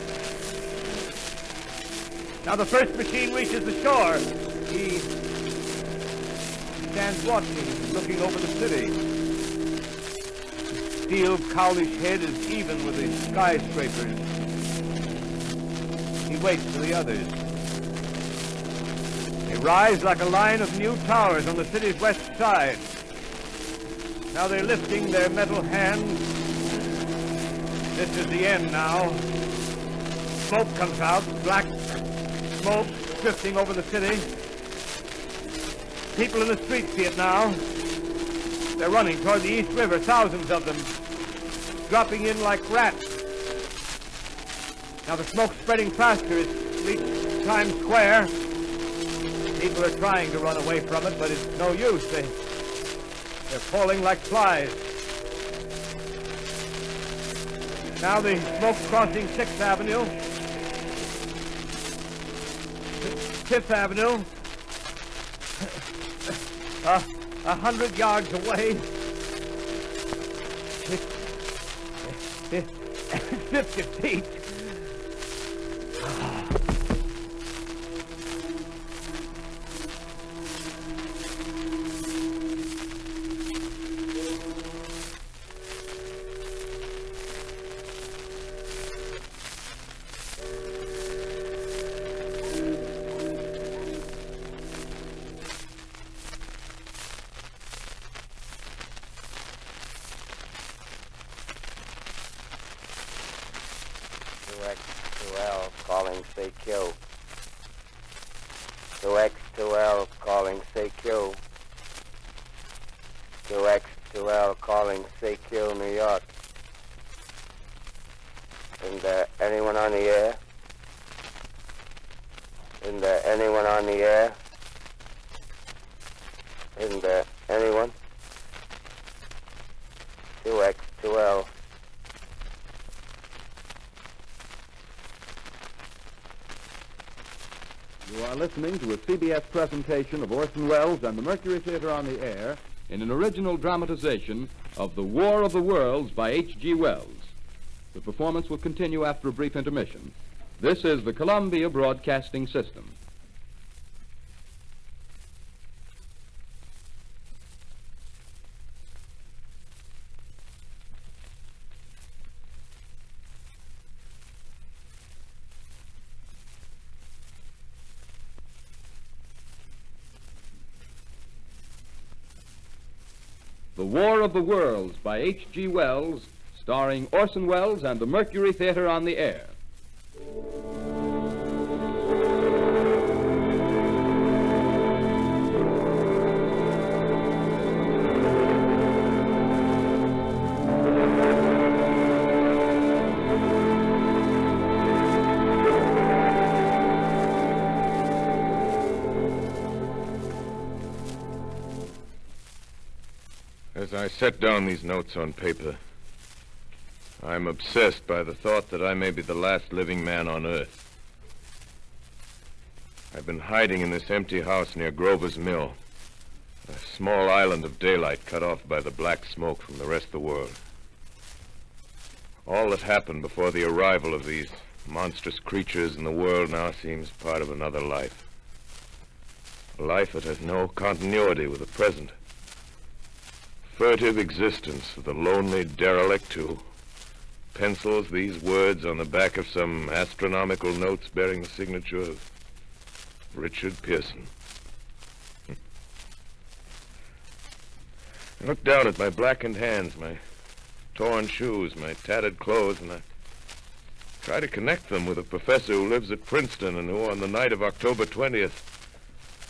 H: Now the first machine reaches the shore. He stands watching, looking over the city. His steel, cowlish head is even with the skyscrapers. He waits for the others. They rise like a line of new towers on the city's west side. Now they're lifting their metal hands. This is the end now. Smoke comes out, black smoke drifting over the city. People in the streets see it now. They're running toward the East River, thousands of them, dropping in like rats. Now the smoke's spreading faster. It's reached Times Square. People are trying to run away from it, but it's no use. They're falling like flies. Now the smoke's crossing 6th Avenue. 5th Avenue. 100 yards away. 50 feet.
J: X2L calling CQ. 2X2L calling CQ. 2X2L calling CQ, New York. Isn't there anyone on the air? Isn't there anyone on the air? Isn't there anyone? 2X2L.
A: You are listening to a CBS presentation of Orson Welles and the Mercury Theater on the Air in an original dramatization of The War of the Worlds by H.G. Wells. The performance will continue after a brief intermission. This is the Columbia Broadcasting System. The War of the Worlds by H.G. Wells, starring Orson Welles and the Mercury Theater on the Air.
B: As I set down these notes on paper, I'm obsessed by the thought that I may be the last living man on Earth. I've been hiding in this empty house near Grover's Mill, a small island of daylight cut off by the black smoke from the rest of the world. All that happened before the arrival of these monstrous creatures in the world now seems part of another life. A life that has no continuity with the present. Furtive existence of the lonely derelict who pencils these words on the back of some astronomical notes bearing the signature of Richard Pearson. I look down at my blackened hands, my torn shoes, my tattered clothes, and I try to connect them with a professor who lives at Princeton and who, on the night of October 20th,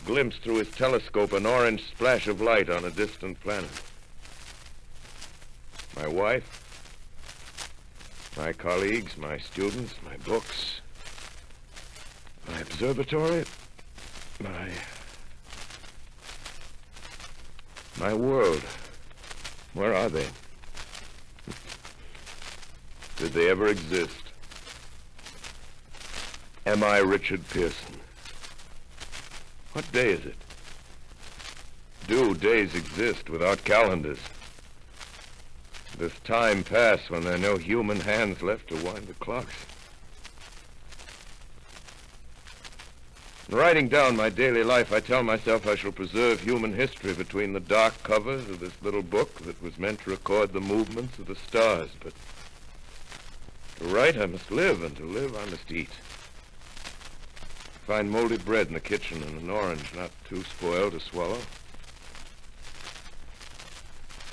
B: glimpsed through his telescope an orange splash of light on a distant planet. My wife, my colleagues, my students, my books, my observatory, my world. Where are they? Did they ever exist? Am I Richard Pearson? What day is it? Do days exist without calendars? Does time pass when there are no human hands left to wind the clocks? In writing down my daily life, I tell myself I shall preserve human history between the dark covers of this little book that was meant to record the movements of the stars. But to write, I must live, and to live, I must eat. Find moldy bread in the kitchen and an orange not too spoiled to swallow.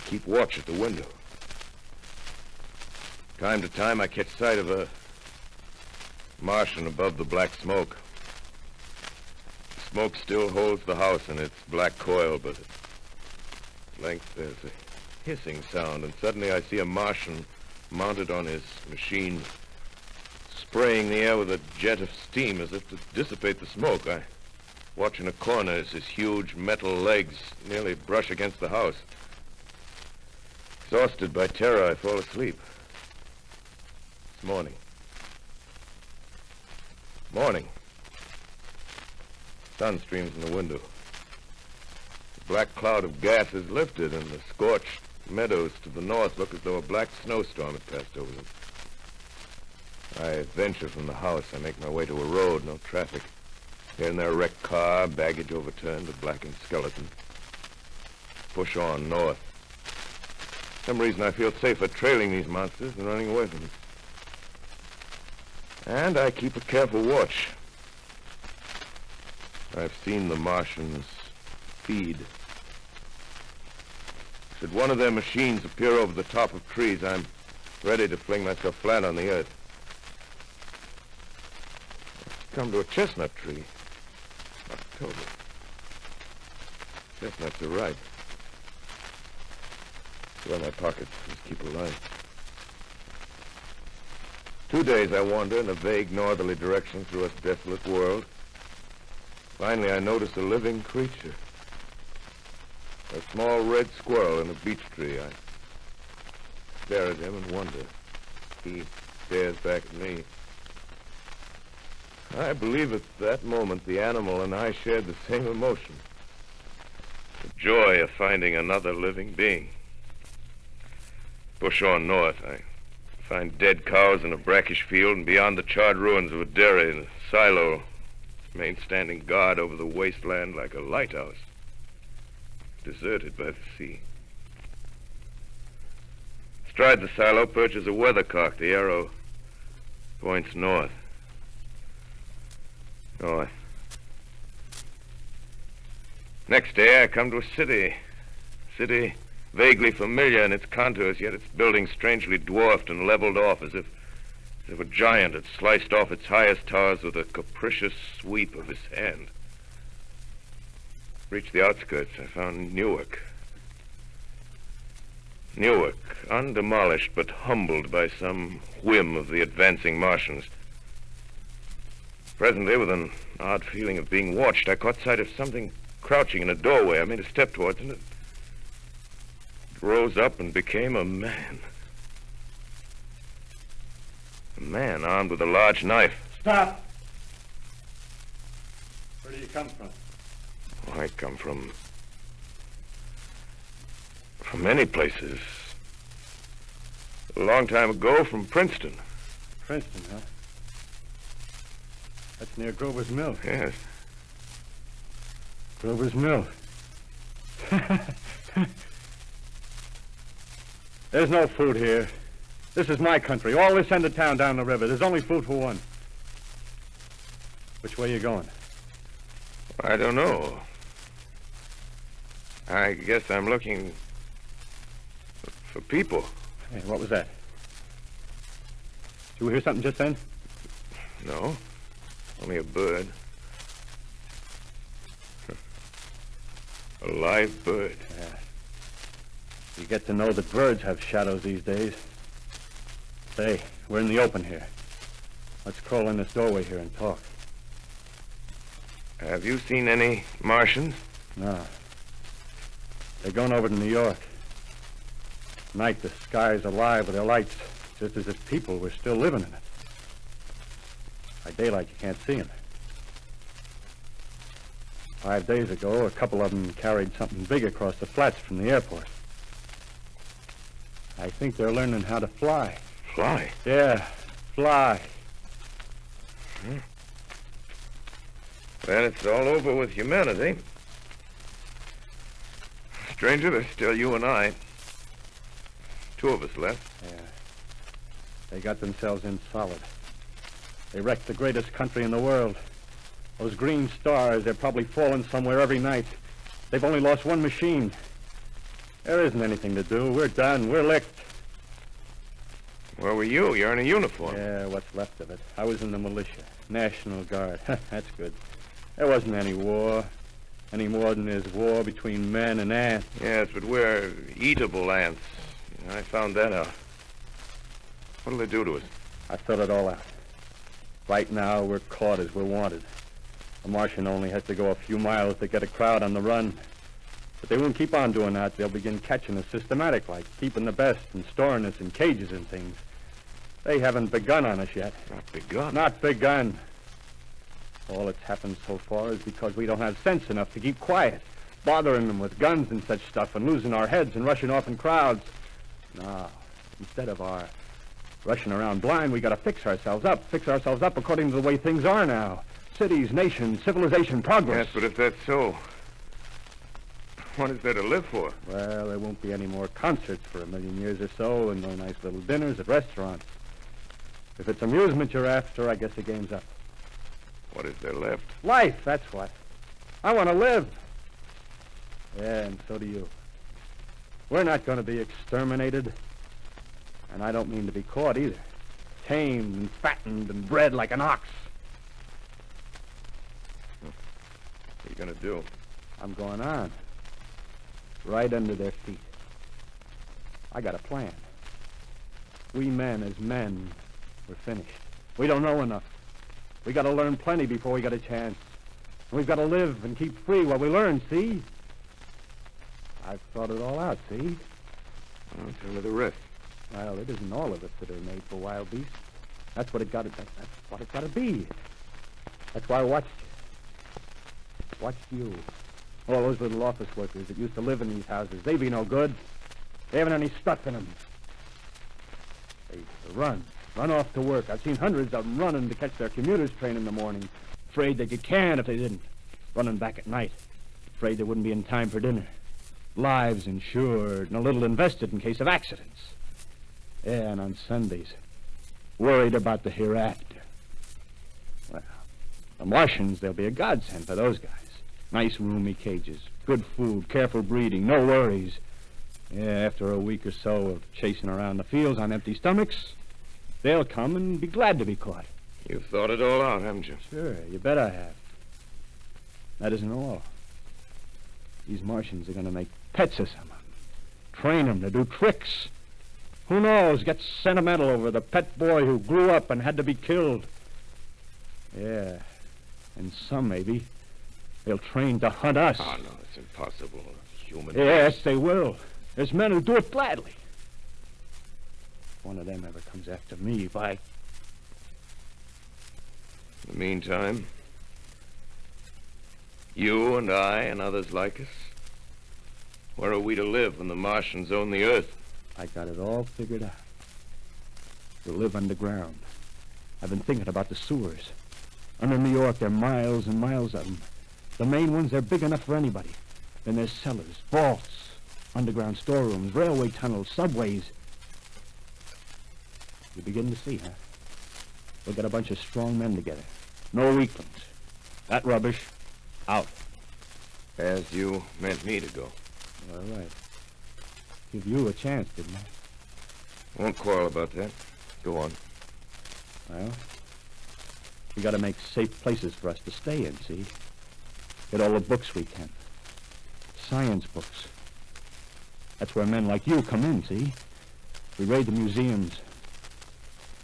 B: Keep watch at the window. Time to time, I catch sight of a Martian above the black smoke. The smoke still holds the house in its black coil, but at length there's a hissing sound, and suddenly I see a Martian mounted on his machine, spraying the air with a jet of steam as if to dissipate the smoke. I watch in a corner as his huge metal legs nearly brush against the house. Exhausted by terror, I fall asleep. It's morning. Morning. Sun streams in the window. The black cloud of gas is lifted, and the scorched meadows to the north look as though a black snowstorm had passed over them. I venture from the house. I make my way to a road, no traffic. Here and there a wrecked car, baggage overturned, a blackened skeleton. Push on north. For some reason I feel safer trailing these monsters than running away from them. And I keep a careful watch. I've seen the Martians feed. Should one of their machines appear over the top of trees, I'm ready to fling myself flat on the earth. Come to a chestnut tree. October. Chestnuts are ripe. Fill my pockets. Just keep alive. 2 days I wander in a vague northerly direction through a desolate world. Finally, I notice a living creature. A small red squirrel in a beech tree. I stare at him and wonder. He stares back at me. I believe at that moment the animal and I shared the same emotion. The joy of finding another living being. Push on north. I find dead cows in a brackish field, and beyond the charred ruins of a dairy and a silo, its main standing guard over the wasteland like a lighthouse, deserted by the sea. Astride the silo perches a weathercock. The arrow points north. North. Next day, I come to a city. City vaguely familiar in its contours, yet its buildings strangely dwarfed and leveled off as if a giant had sliced off its highest towers with a capricious sweep of his hand. Reached the outskirts, I found Newark. Newark, undemolished but humbled by some whim of the advancing Martians. Presently, with an odd feeling of being watched, I caught sight of something crouching in a doorway. I made a step towards it, and it rose up and became a man. A man armed with a large knife.
D: Stop! Where do you come from?
B: Oh, I come from many places. A long time ago, from Princeton.
D: Princeton, huh? That's near Grover's Mill.
B: Yes.
D: Grover's Mill. There's no food here. This is my country. All this end of town down the river. There's only food for one. Which way you going?
B: I don't know. I guess I'm looking for people.
D: Hey, what was that? Did you hear something just then?
B: No. Only a bird. A live bird.
D: Yeah. You get to know that birds have shadows these days. Say, we're in the open here. Let's crawl in this doorway here and talk.
B: Have you seen any Martians?
D: No. They're going over to New York. Tonight, the sky's alive with their lights, just as if people were still living in it. By daylight, you can't see them. 5 days ago, a couple of them carried something big across the flats from the airport. I think they're learning how to fly.
B: Fly?
D: Yeah, fly.
B: Then it's all over with humanity. Stranger, there's still you and I. 2 of us left.
D: Yeah. They got themselves in solid. They wrecked the greatest country in the world. Those green stars, they're probably falling somewhere every night. They've only lost one machine. There isn't anything to do. We're done. We're licked.
B: Where were you? You're in a uniform.
D: Yeah, what's left of it. I was in the militia. National Guard. That's good. There wasn't any war. Any more than there's war between men and ants.
B: Yes, but we're eatable ants. I found that out. What'll they do to us?
D: I thought it all out. Right now, we're caught as we're wanted. A Martian only has to go a few miles to get a crowd on the run. But they won't keep on doing that. They'll begin catching us systematic, like keeping the best and storing us in cages and things. They haven't begun on us yet.
B: Not begun?
D: Not begun. All that's happened so far is because we don't have sense enough to keep quiet, bothering them with guns and such stuff and losing our heads and rushing off in crowds. No, instead of our rushing around blind, we got to fix ourselves up according to the way things are now. Cities, nations, civilization, progress.
B: Yes, but if that's so, what is there to live for?
D: Well, there won't be any more concerts for 1,000,000 years or so, and no nice little dinners at restaurants. If it's amusement you're after, I guess the game's up.
B: What is there left?
D: Life, that's what. I want to live. Yeah, and so do you. We're not going to be exterminated. And I don't mean to be caught either. Tamed and fattened and bred like an ox.
B: What are you going to do?
D: I'm going on. Right under their feet. I got a plan. We men as men
L: We're finished. We don't know enough. We got to learn plenty before we got a chance. We've got to live and keep free while we learn, see? I've thought it all out, see?
B: Well, tell me the rest.
L: Well, it isn't all of us that are made for wild beasts. That's what it got to. That's what it got to be. That's why I watched you. All those little office workers that used to live in these houses. They be no good. They haven't any stuff in them. They used to run off to work. I've seen hundreds of them running to catch their commuter's train in the morning. Afraid they'd get canned if they didn't. Running back at night. Afraid they wouldn't be in time for dinner. Lives insured and a little invested in case of accidents. Yeah, and on Sundays, worried about the hereafter. Well, the Martians, they'll be a godsend for those guys. Nice roomy cages, good food, careful breeding, no worries. Yeah, after a week or so of chasing around the fields on empty stomachs, they'll come and be glad to be caught.
B: You've thought it all out, haven't you?
L: Sure, you bet I have. That isn't all. These Martians are going to make pets of some of them. Train them to do tricks. Who knows, get sentimental over the pet boy who grew up and had to be killed. Yeah, and some maybe, they'll train to hunt us.
B: Oh, no, it's impossible. Human.
L: Yes, they will. There's men who do it gladly. If one of them ever comes after me, by...
B: In the meantime, you and I and others like us, where are we to live when the Martians own the Earth?
L: I got it all figured out. We'll live underground. I've been thinking about the sewers. Under New York, there are miles and miles of them. The main ones, they're big enough for anybody. Then there's cellars, vaults, underground storerooms, railway tunnels, subways. You begin to see, huh? We'll get a bunch of strong men together. No weaklings. That rubbish, out.
B: As you meant me to go.
L: All right. Give you a chance, didn't I?
B: Won't quarrel about that. Go on.
L: Well, we got to make safe places for us to stay in, see? Get all the books we can. Science books. That's where men like you come in, see? We raid the museums.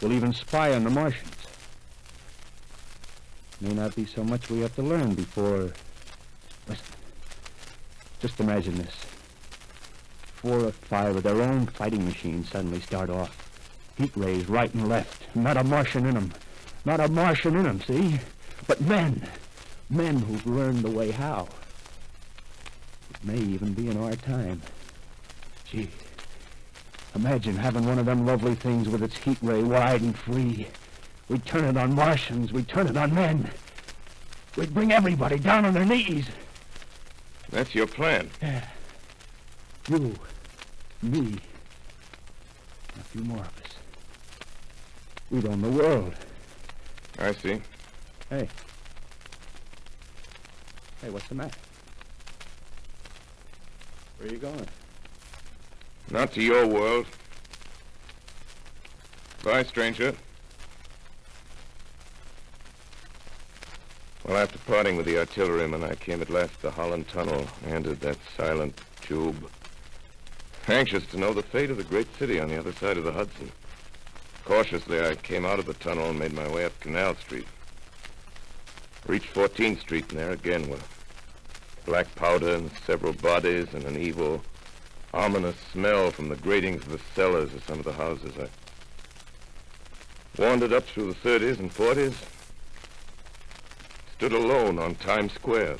L: We'll even spy on the Martians. May not be so much we have to learn before... Listen. Just imagine this. 4 or 5 of their own fighting machines suddenly start off. Heat rays right and left. Not a Martian in them. Not a Martian in them, see? But men. Men who've learned the way how. It may even be in our time. Gee. Imagine having one of them lovely things with its heat ray wide and free. We'd turn it on Martians. We'd turn it on men. We'd bring everybody down on their knees.
B: That's your plan.
L: Yeah. You, me, a few more of us. We'd own the world.
B: I see.
L: Hey. Hey, what's the matter? Where are you going?
B: Not to your world. Bye, stranger. Well, after parting with the artilleryman, I came at last to the Holland Tunnel, entered that silent tube. Anxious to know the fate of the great city on the other side of the Hudson. Cautiously, I came out of the tunnel and made my way up Canal Street. Reached 14th Street, and there again were black powder and several bodies and an evil, ominous smell from the gratings of the cellars of some of the houses. I wandered up through the 30s and 40s, stood alone on Times Square,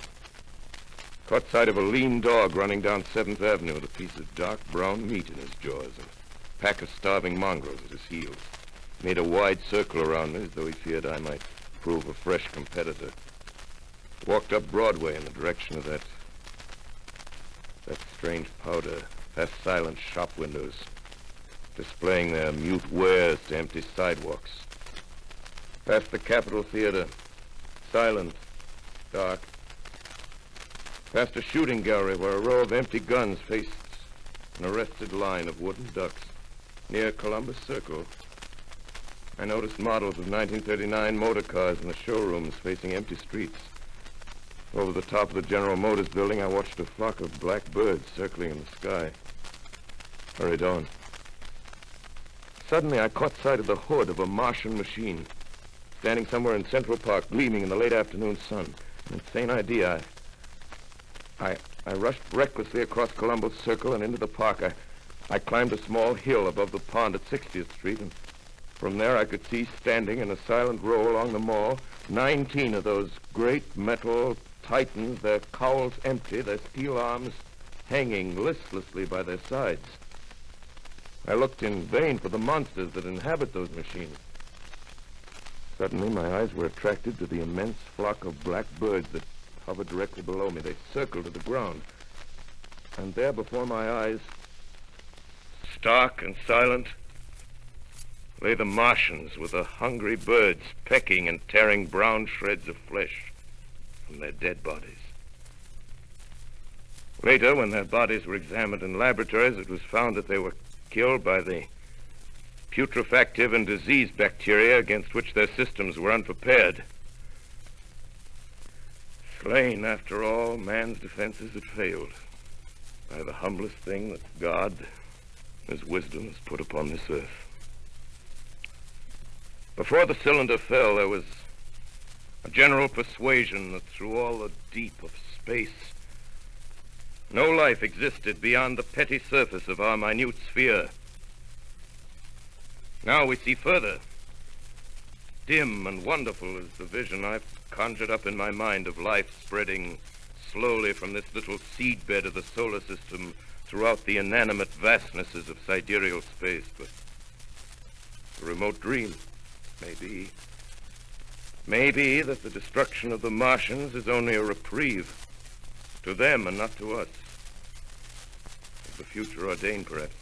B: caught sight of a lean dog running down 7th Avenue with a piece of dark brown meat in his jaws and a pack of starving mongrels at his heels. Made a wide circle around me as though he feared I might prove a fresh competitor. Walked up Broadway in the direction of that strange powder, past silent shop windows, displaying their mute wares to empty sidewalks. Past the Capitol Theater, silent, dark. Past a shooting gallery where a row of empty guns faced an arrested line of wooden ducks. Near Columbus Circle, I noticed models of 1939 motor cars in the showrooms facing empty streets. Over the top of the General Motors building, I watched a flock of black birds circling in the sky. Hurried on. Suddenly, I caught sight of the hood of a Martian machine, standing somewhere in Central Park, gleaming in the late afternoon sun. An insane idea. I rushed recklessly across Columbus Circle and into the park. I climbed a small hill above the pond at 60th Street, and from there I could see standing in a silent row along the mall 19 of those great metal titans, their cowls empty, their steel arms hanging listlessly by their sides. I looked in vain for the monsters that inhabit those machines. Suddenly, my eyes were attracted to the immense flock of black birds that hovered directly below me. They circled to the ground. And there before my eyes, stark and silent, lay the Martians with the hungry birds pecking and tearing brown shreds of flesh from their dead bodies. Later, when their bodies were examined in laboratories, it was found that they were killed by the putrefactive and disease bacteria against which their systems were unprepared. Slain, after all, man's defenses had failed by the humblest thing that God, His wisdom, has put upon this earth. Before the cylinder fell, there was a general persuasion that through all the deep of space, no life existed beyond the petty surface of our minute sphere. Now we see further. Dim and wonderful is the vision I've conjured up in my mind of life spreading slowly from this little seedbed of the solar system throughout the inanimate vastnesses of sidereal space. But a remote dream, maybe. Maybe that the destruction of the Martians is only a reprieve. To them and not to us. As the future ordained, perhaps.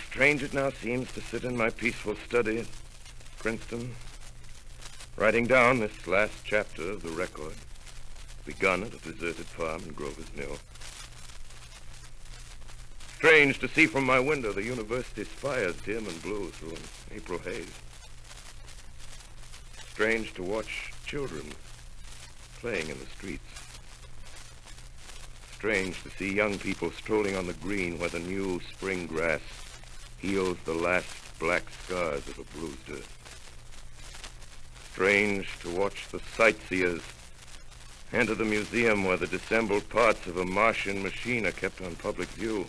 B: Strange it now seems to sit in my peaceful study at Princeton, writing down this last chapter of the record, begun at a deserted farm in Grover's Mill. Strange to see from my window the university spires dim and blue through an April haze. Strange to watch children playing in the streets. Strange to see young people strolling on the green where the new spring grass heals the last black scars of a bruised earth. Strange to watch the sightseers enter the museum where the dissembled parts of a Martian machine are kept on public view.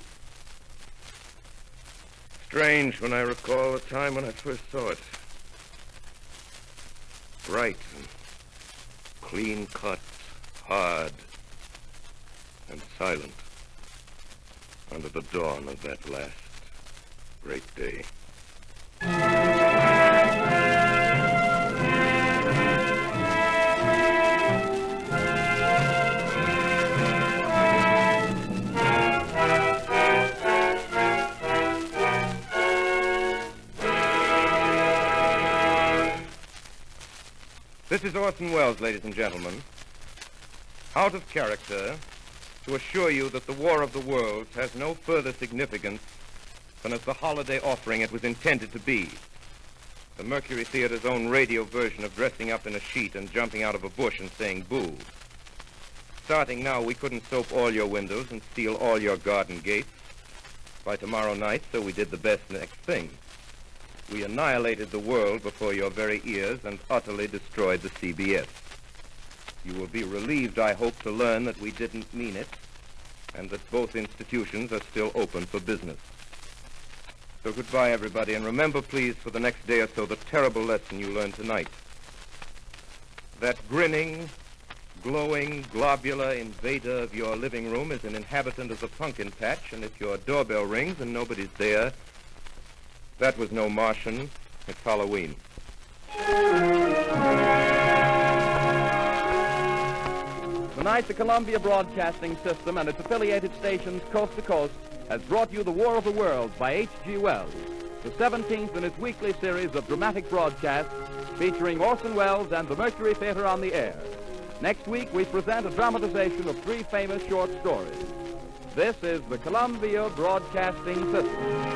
B: Strange when I recall the time when I first saw it. Bright and clean cut, hard and silent under the dawn of that last great day. This is Orson Welles, ladies and gentlemen, out of character, to assure you that the War of the Worlds has no further significance than as the holiday offering it was intended to be. The Mercury Theater's own radio version of dressing up in a sheet and jumping out of a bush and saying boo. Starting now, we couldn't soap all your windows and seal all your garden gates. By tomorrow night, so we did the best next thing. We annihilated the world before your very ears and utterly destroyed the CBS. You will be relieved, I hope, to learn that we didn't mean it and that both institutions are still open for business. So goodbye, everybody, and remember, please, for the next day or so, the terrible lesson you learned tonight. That grinning, glowing, globular invader of your living room is an inhabitant of the pumpkin patch, and if your doorbell rings and nobody's there, that was no Martian. It's Halloween.
A: Tonight, the Columbia Broadcasting System and its affiliated stations coast to coast has brought you The War of the Worlds by H.G. Wells, the 17th in its weekly series of dramatic broadcasts featuring Orson Welles and the Mercury Theater on the air. Next week, we present a dramatization of 3 famous short stories. This is the Columbia Broadcasting System.